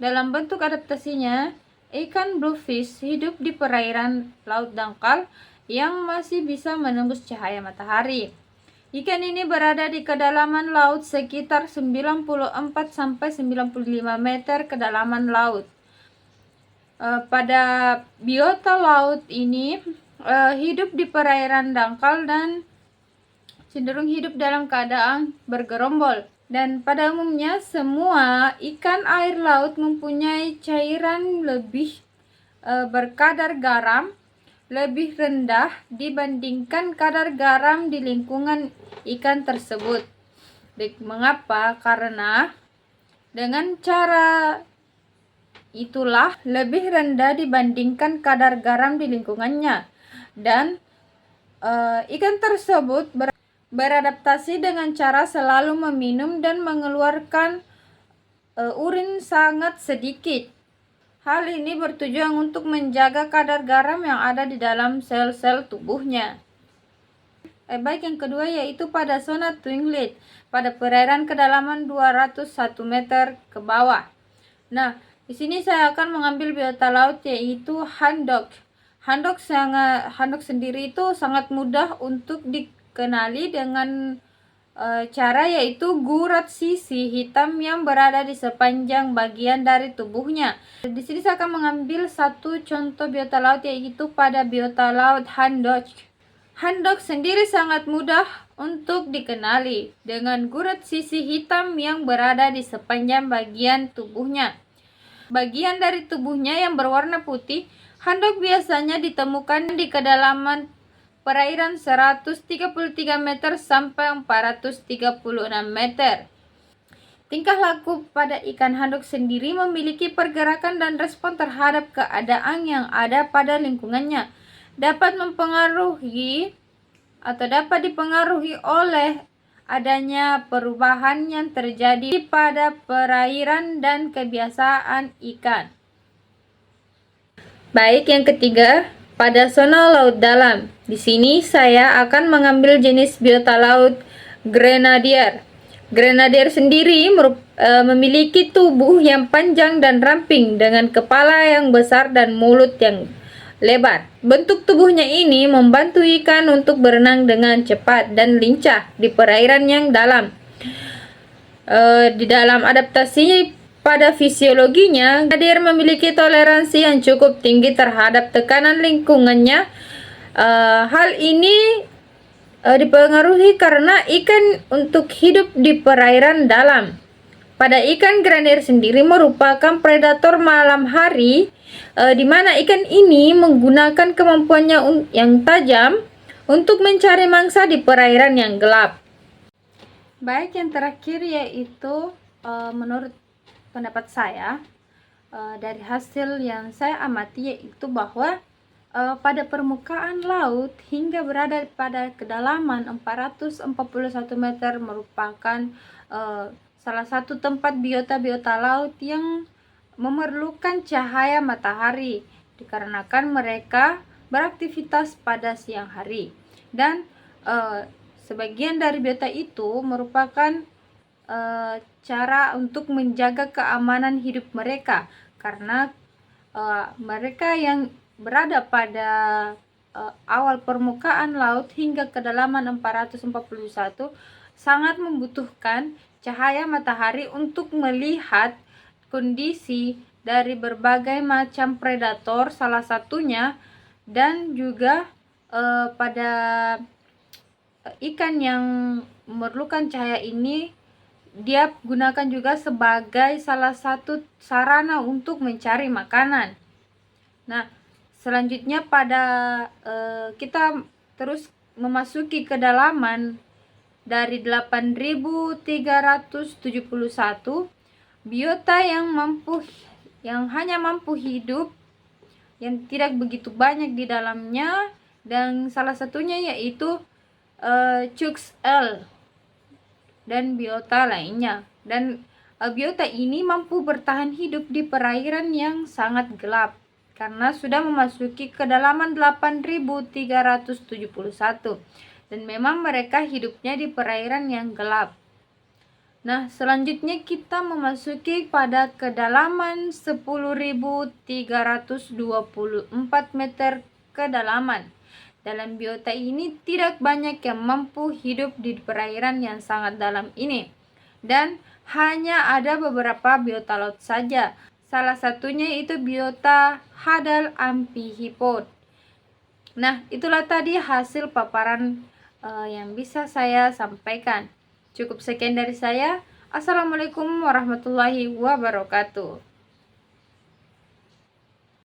Dalam bentuk adaptasinya, ikan bluefish hidup di perairan laut dangkal yang masih bisa menembus cahaya matahari. Ikan ini berada di kedalaman laut sekitar 94-95 meter kedalaman laut. Pada biota laut ini hidup di perairan dangkal dan cenderung hidup dalam keadaan bergerombol. Dan pada umumnya semua ikan air laut mempunyai cairan lebih berkadar garam lebih rendah dibandingkan kadar garam di lingkungan ikan tersebut. Mengapa? Karena dengan cara itulah lebih rendah dibandingkan kadar garam di lingkungannya, dan ikan tersebut beradaptasi dengan cara selalu meminum dan mengeluarkan urin sangat sedikit. Hal ini bertujuan untuk menjaga kadar garam yang ada di dalam sel-sel tubuhnya. Baik, yang kedua yaitu pada zona twinglet pada perairan kedalaman 201 meter ke bawah. Nah, di sini saya akan mengambil biota laut yaitu handok. Handok sendiri itu sangat mudah untuk dikenali dengan cara yaitu gurat sisi hitam yang berada di sepanjang bagian dari tubuhnya. Di sini saya akan mengambil satu contoh biota laut yaitu pada biota laut handok. Handok sendiri sangat mudah untuk dikenali dengan gurat sisi hitam yang berada di sepanjang bagian tubuhnya. Bagian dari tubuhnya yang berwarna putih, handok biasanya ditemukan di kedalaman perairan 133 meter sampai 436 meter. Tingkah laku pada ikan handok sendiri memiliki pergerakan dan respon terhadap keadaan yang ada pada lingkungannya. Dapat dipengaruhi oleh adanya perubahan yang terjadi pada perairan dan kebiasaan ikan. Baik, yang ketiga, pada zona laut dalam. Di sini saya akan mengambil jenis biota laut grenadier. Grenadier sendiri memiliki tubuh yang panjang dan ramping dengan kepala yang besar dan mulut yang lebar. Bentuk tubuhnya ini membantu ikan untuk berenang dengan cepat dan lincah di perairan yang dalam. Di dalam adaptasi pada fisiologinya, grenadier memiliki toleransi yang cukup tinggi terhadap tekanan lingkungannya. Hal ini dipengaruhi karena ikan untuk hidup di perairan dalam. Pada ikan grenadier sendiri merupakan predator malam hari, di mana ikan ini menggunakan kemampuannya yang tajam untuk mencari mangsa di perairan yang gelap. Baik, yang terakhir yaitu menurut pendapat saya dari hasil yang saya amati yaitu bahwa pada permukaan laut hingga berada pada kedalaman 441 meter merupakan salah satu tempat biota-biota laut yang memerlukan cahaya matahari dikarenakan mereka beraktivitas pada siang hari, dan sebagian dari biota itu merupakan cara untuk menjaga keamanan hidup mereka, karena mereka yang berada pada awal permukaan laut hingga kedalaman 441 sangat membutuhkan cahaya matahari untuk melihat kondisi dari berbagai macam predator, salah satunya, dan juga pada ikan yang memerlukan cahaya ini dia gunakan juga sebagai salah satu sarana untuk mencari makanan. Nah, selanjutnya pada kita terus memasuki kedalaman dari 8.371 biota yang hanya mampu hidup, yang tidak begitu banyak di dalamnya, dan salah satunya yaitu Chux L dan biota lainnya. Dan biota ini mampu bertahan hidup di perairan yang sangat gelap karena sudah memasuki kedalaman 8.371, dan memang mereka hidupnya di perairan yang gelap. Nah, selanjutnya kita memasuki pada kedalaman 10.324 meter kedalaman. Dalam biota ini tidak banyak yang mampu hidup di perairan yang sangat dalam ini. Dan hanya ada beberapa biota laut saja. Salah satunya itu biota Hadal amphipod. Nah, itulah tadi hasil paparan yang bisa saya sampaikan. Cukup sekian dari saya. Assalamualaikum warahmatullahi wabarakatuh.